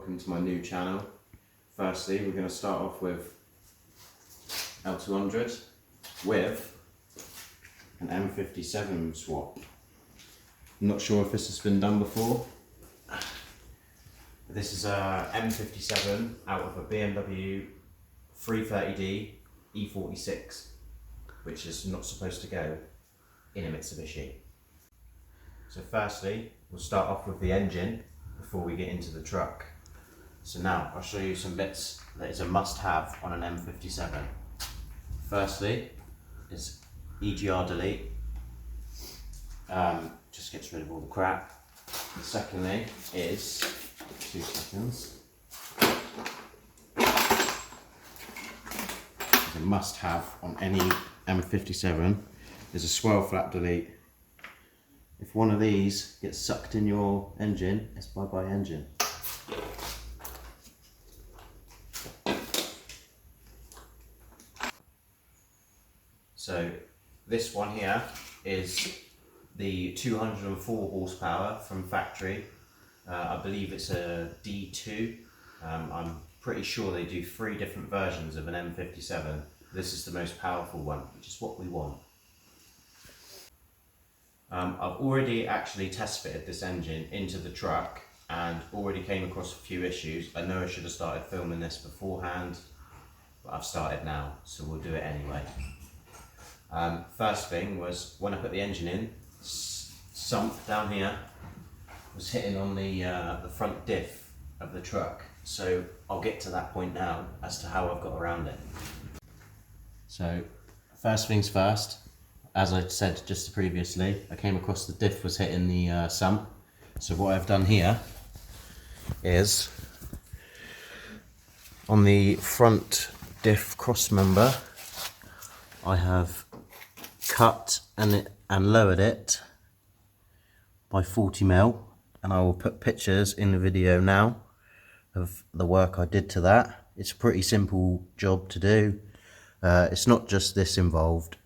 welcome to my new channel. Firstly, we're going to start off with L200 with an M57 swap. I'm not sure if this has been done before. This is a M57 out of a BMW 330D E46, which is not supposed to go in a Mitsubishi. So firstly, we'll start off with the engine before we get into the truck. So now I'll show you some bits that is a must-have on an M57. Firstly is EGR delete, just gets rid of all the crap. And secondly is, 2 seconds, it's a must-have on any M57 is a swirl flap delete. If one of these gets sucked in your engine, it's bye-bye engine. So this one here is the 204 horsepower from factory. I believe it's a D2. I'm pretty sure they do 3 different versions of an M57. This is the most powerful one, which is what we want. I've already actually test fitted this engine into the truck and already came across a few issues. I know I should have started filming this beforehand, but I've started now, so we'll do it anyway. First thing was when I put the engine in, sump down here was hitting on the front diff of the truck. So I'll get to that point now as to how I've got around it. So first things first, as I said just previously, I came across the diff was hitting the sump. So what I've done here is on the front diff cross member, I have cut and lowered it by 40mm and I will put pictures in the video now of the work I did to that. It's a pretty simple job to do. It's not just this involved.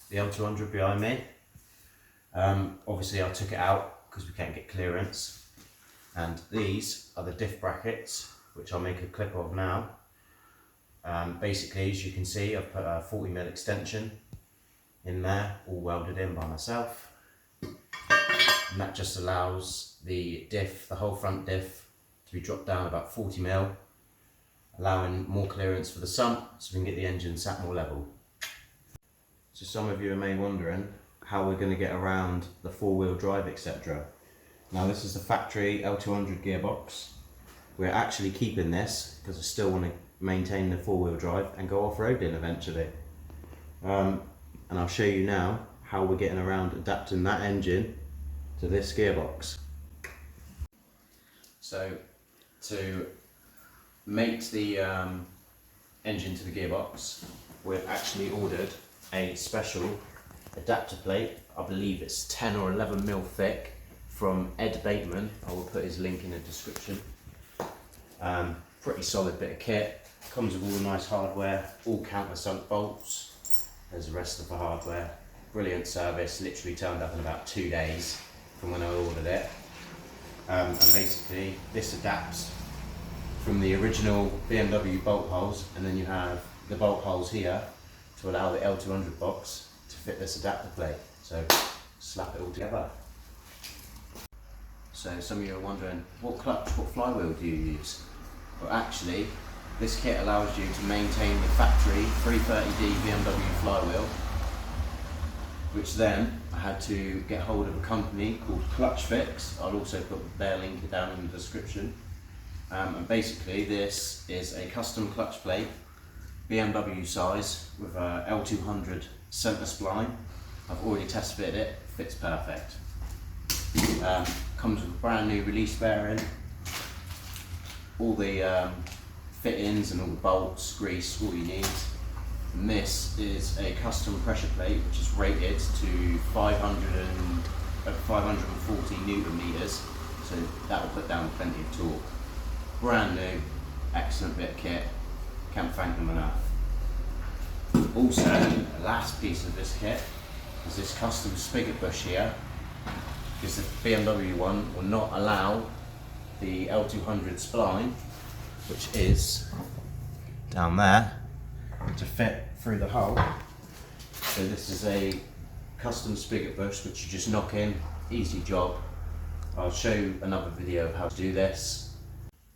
The L200 behind me. Obviously I took it out because we can't get clearance, and these are the diff brackets, which I'll make a clip of now. Basically, as you can see, I've put a 40mm extension in there, all welded in by myself, and that just allows the diff, the whole front diff, to be dropped down about 40mm, allowing more clearance for the sump so we can get the engine sat more level. So some of you may be wondering how we're going to get around the four-wheel drive, etc. Now this is the factory L200 gearbox. We're actually keeping this because I still want to maintain the four-wheel drive and go off-roading eventually. And I'll show you now how we're getting around adapting that engine to this gearbox. So to mate the engine to the gearbox, we've actually ordered a special adapter plate. I believe it's 10 or 11mm thick from Ed Bateman. I will put his link in the description. Pretty solid bit of kit. Comes with all the nice hardware, all countersunk bolts. There's the rest of the hardware. Brilliant service, literally turned up in about 2 days from when I ordered it. And basically this adapts from the original BMW bolt holes, and then you have the bolt holes here to allow the L200 box to fit this adapter plate. So slap it all together. So some of you are wondering, what clutch, what flywheel do you use? Well, actually, this kit allows you to maintain the factory 330D BMW flywheel, which then I had to get hold of a company called Clutch Fix. I'll also put their link down in the description. And basically this is a custom clutch plate, BMW size, with a L200 centre spline. I've already test fitted it, fits perfect. Comes with a brand new release bearing, all the fittings and all the bolts, grease, all you need. And this is a custom pressure plate which is rated to 540 Newton meters, so that will put down plenty of torque. Brand new, excellent bit of kit. Can't thank them enough. Also, the last piece of this kit is this custom spigot bush here, because the BMW one will not allow the L200 spline, which is down there, to fit through the hole. So this is a custom spigot bush which you just knock in, easy job. I'll show you another video of how to do this.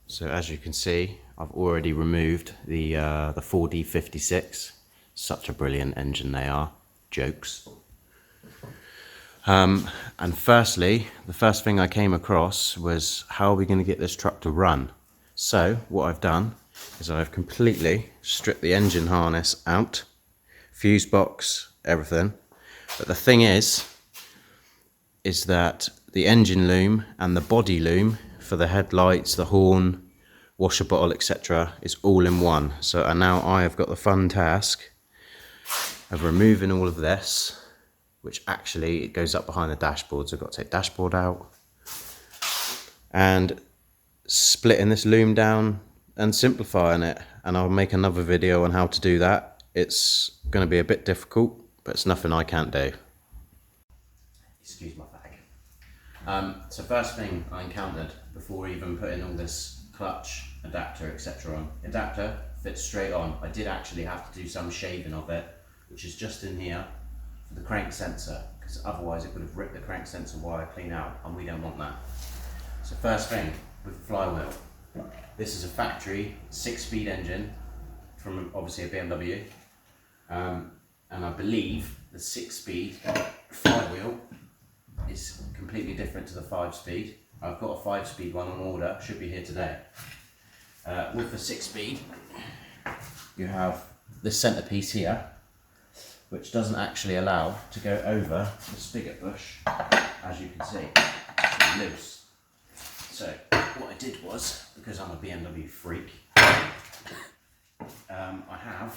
So as you can see, I've already removed the 4D56. Such a brilliant engine they are, jokes. And firstly, the first thing I came across was, how are we going to get this truck to run? So what I've done is I've completely stripped the engine harness out, fuse box, everything. But the thing is that the engine loom and the body loom for the headlights, the horn, washer bottle, etc. is all in one. So now I have got the fun task of removing all of this, which actually it goes up behind the dashboard, so I've got to take dashboard out, and splitting this loom down and simplifying it. And I'll make another video on how to do that. It's going to be a bit difficult, but it's nothing I can't do. Excuse my bag. So first thing I encountered before even putting all this clutch, adapter, etc. on. Adapter fits straight on. I did actually have to do some shaving of it, which is just in here for the crank sensor, because otherwise it would have ripped the crank sensor wire clean out, and we don't want that. So first thing, with the flywheel, this is a factory 6-speed engine from obviously a BMW, and I believe the 6-speed flywheel is completely different to the 5-speed. I've got a 5-speed one on order, should be here today. With the 6-speed, you have this centrepiece here, which doesn't actually allow to go over the spigot bush, as you can see. It's really loose. So what I did was, because I'm a BMW freak, I have,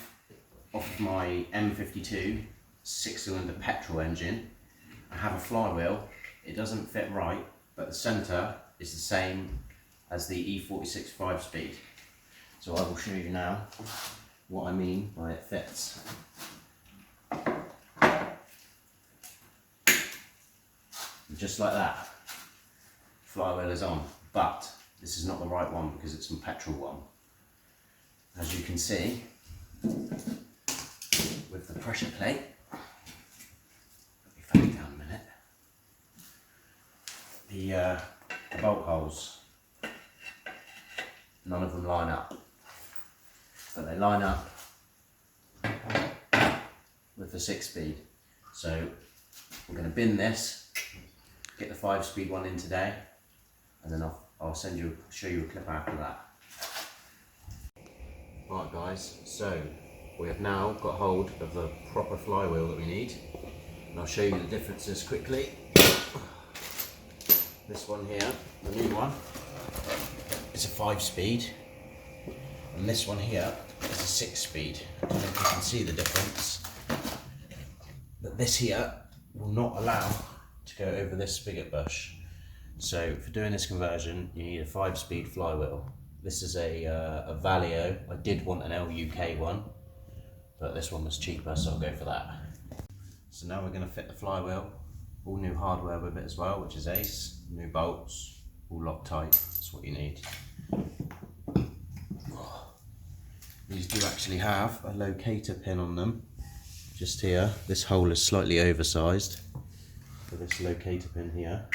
off of my M52 6-cylinder petrol engine, I have a flywheel. It doesn't fit right, but the centre is the same as the E46 5-speed. So I will show you now what I mean by it fits. Just like that, flywheel is on, but this is not the right one because it's a petrol one. As you can see, with the pressure plate, let me fade it down a minute, the bolt holes, none of them line up, but they line up with the 6-speed. So we're going to bin this, get the 5-speed one in today, and then I'll show you a clip after that. Right guys, so we have now got hold of the proper flywheel that we need, and I'll show you the differences quickly. This one here, the new one, is a 5-speed, and this one here is a 6-speed. I don't know if you can see the difference, but this here will not allow to go over this spigot bush. So for doing this conversion, you need a 5-speed flywheel. This is a Valio. I did want an LUK one, but this one was cheaper, so I'll go for that. So now we're going to fit the flywheel, all new hardware with it as well, which is ace, new bolts, all Loctite. That's what you need. These do actually have a locator pin on them, just here. This hole is slightly oversized for this locator pin here,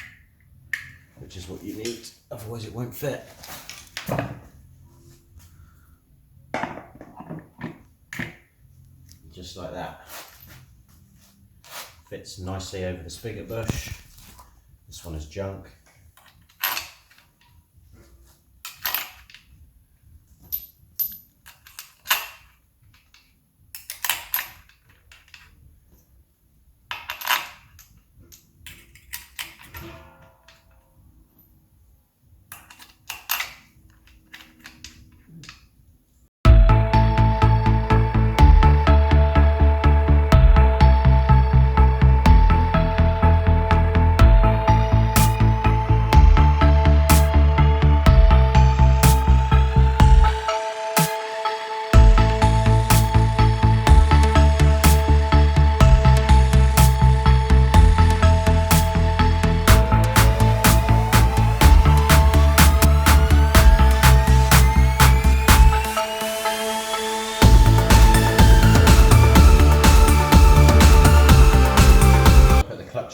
which is what you need, otherwise it won't fit. Just like that. Fits nicely over the spigot bush. This one is junk.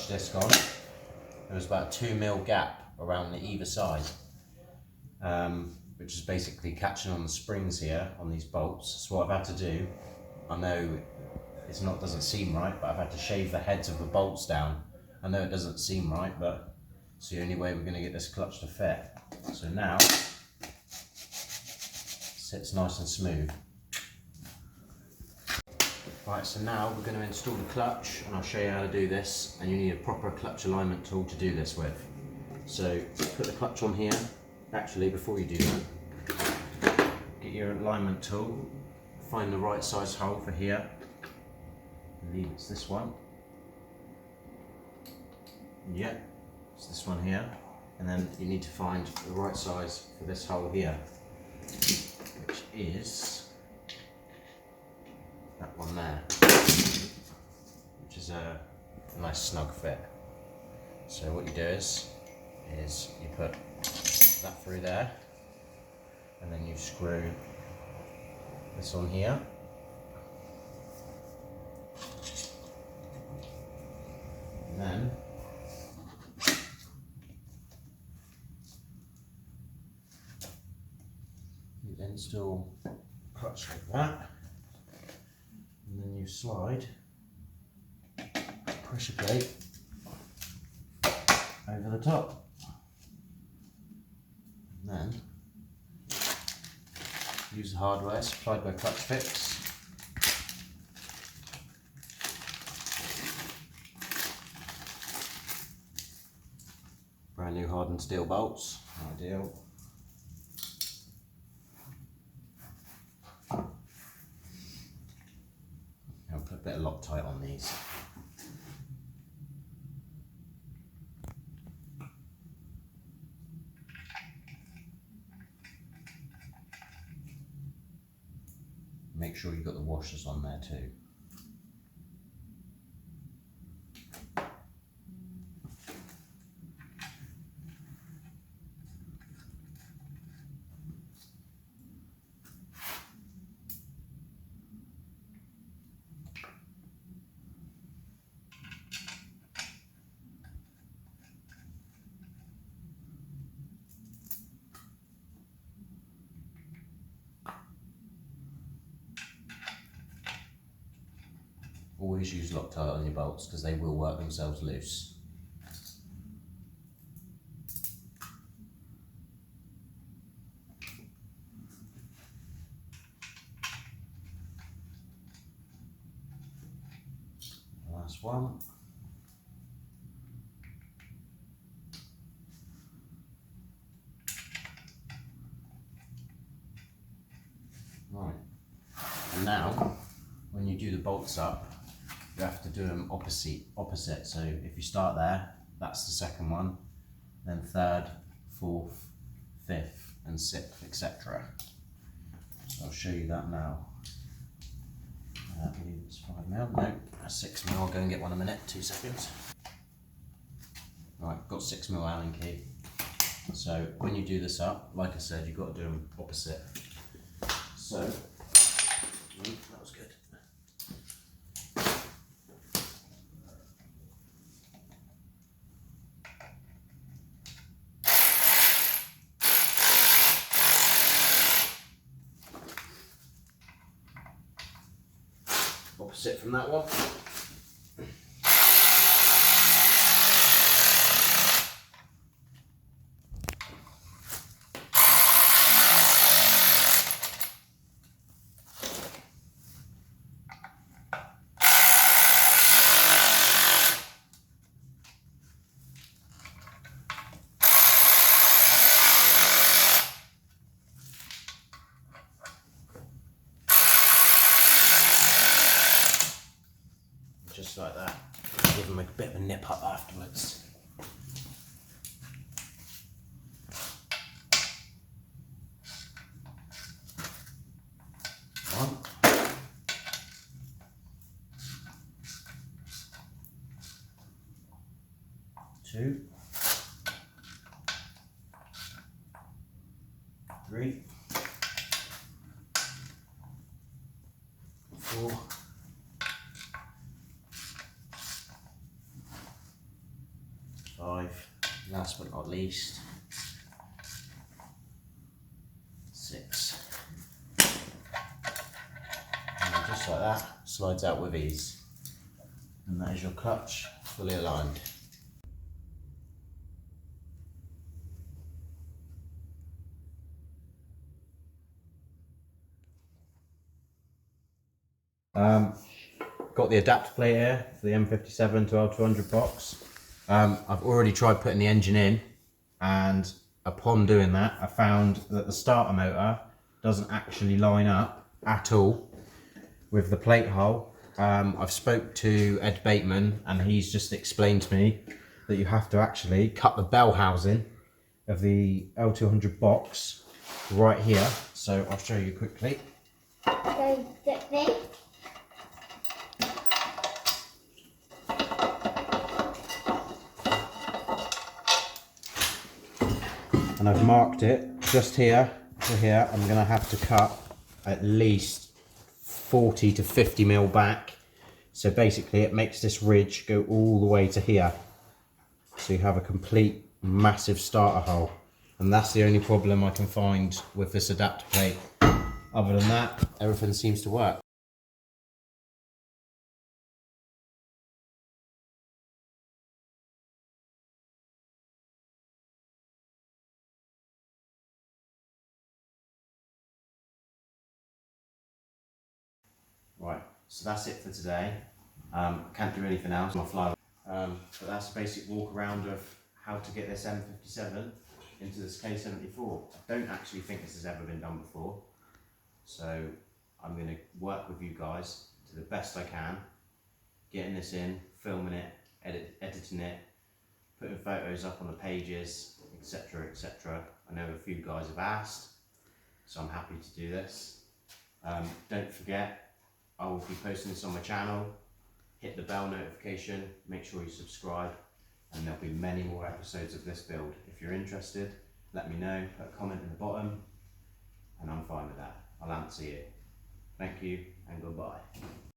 Disc on, there was about a 2mm gap around the either side, which is basically catching on the springs here on these bolts. So what I've had to do, I know doesn't seem right, but I've had to shave the heads of the bolts down. I know it doesn't seem right, but it's the only way we're going to get this clutch to fit. So now it sits nice and smooth. Right, so now we're going to install the clutch, and I'll show you how to do this, and you need a proper clutch alignment tool to do this with. So put the clutch on here. Actually, before you do that, get your alignment tool, find the right size hole for here. I believe it's this one. Yeah, it's this one here. And then you need to find the right size for this hole here, which is that one there, which is a nice snug fit. So what you do is you put that through there, and then you screw this on here, and then you install clutch like that. And then you slide pressure plate over the top. And then use the hardware supplied by Clutch Fix. Brand new hardened steel bolts, ideal. I'll put a bit of Loctite on these. Make sure you've got the washers on there too. Always use Loctite on your bolts because they will work themselves loose. Last one. Right. And now, when you do the bolts up, you have to do them opposite. So if you start there, that's the second one, then third, fourth, fifth, and sixth, etc. So I'll show you that now. I believe it's 5mm. No, that's 6mm. I'll go and get one in a minute. 2 seconds. Right, got 6mm Allen key. So when you do this up, like I said, you've got to do them opposite. So that was good. Opposite from that one. Just like that. Give them a bit of a nip up afterwards. One. Two. Three. Four. 5, last but not least, 6. And just like that, slides out with ease. And that is your clutch fully aligned. Got the adapter plate here for the M57 to L200 box. I've already tried putting the engine in, and upon doing that I found that the starter motor doesn't actually line up at all with the plate hole. I've spoke to Ed Bateman and he's just explained to me that you have to actually cut the bell housing of the L200 box right here, so I'll show you quickly. And I've marked it just here to here. I'm going to have to cut at least 40 to 50mm back. So basically it makes this ridge go all the way to here. So you have a complete massive starter hole. And that's the only problem I can find with this adapter plate. Other than that, everything seems to work. So that's it for today. I can't do anything else on my Flywheel. But that's a basic walk around of how to get this M57 into this K74. I don't actually think this has ever been done before. So I'm going to work with you guys to the best I can, getting this in, filming it, editing it, putting photos up on the pages, etc, etc. I know a few guys have asked, so I'm happy to do this. Don't forget, I will be posting this on my channel. Hit the bell notification, make sure you subscribe, and there'll be many more episodes of this build. If you're interested, let me know, put a comment in the bottom, and I'm fine with that. I'll answer you. Thank you, and goodbye.